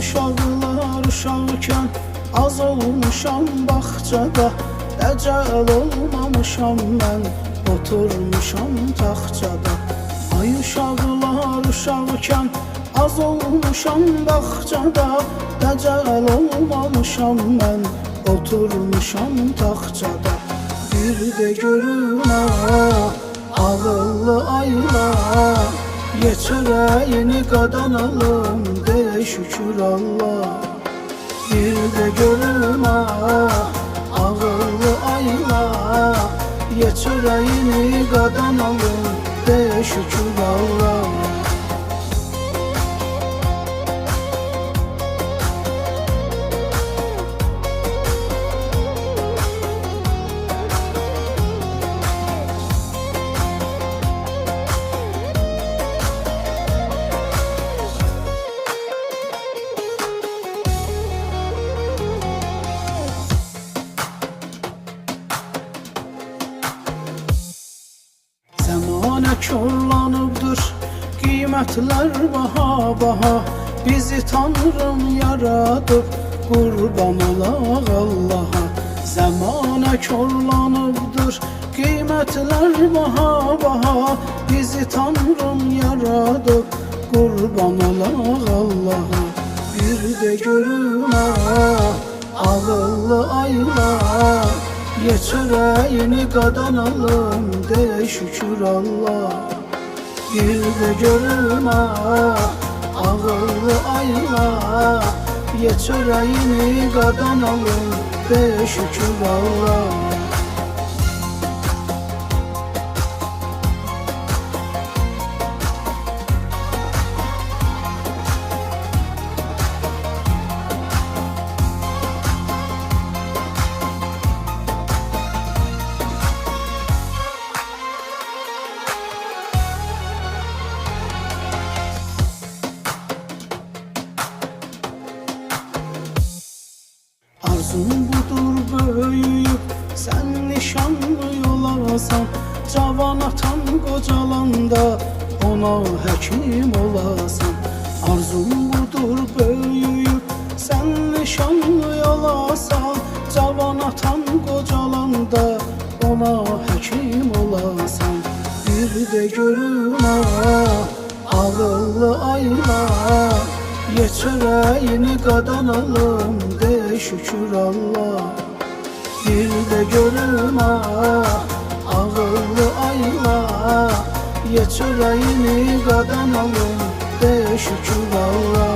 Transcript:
uşaqlar uşaqkən az olmuşam bağçada, dəcəl olmamışam mən, oturmuşam taxçada. Ay uşaqlar uşaqkən az olmuşam bağçada, dəcəl olmamışam mən, oturmuşam taxçada. Bir də görüm ağıllı aylar, ye çörəyini qadan alım, de şükür Allah. Bir də görüm ağıllı aylar, ye çörəyini qadan alım, de şükür Allah. Zəmanə korlanıbdır, qiymətlər baha-baha, bizi Tanrım yaradıb, qurban olaq Allaha. Zəmanə korlanıbdır, qiymətlər baha-baha, bizi Tanrım yaradıb, qurban olaq Allaha. Bir də görüm ağıllı aylar, ye çörəyini qadan alım, de şükür Allah. Bir də görüm ağıllı aylar, ye çörəyini qadan alım, de şükür Allah. Arzum budur böyüyüb, sən nişanlı yol alasan, cavan atan qocalanda ona həkim olasan. Arzum budur böyüyüb, sən nişanlı yol alasan, cavan atan qocalanda ona həkim olasan. Bir də görüm ağıllı aylar, ye çörəyini qadan alım, de şükür Allah. Bir də görüm ağıllı aylar, ye çörəyini qadan alım, de şükür Allah.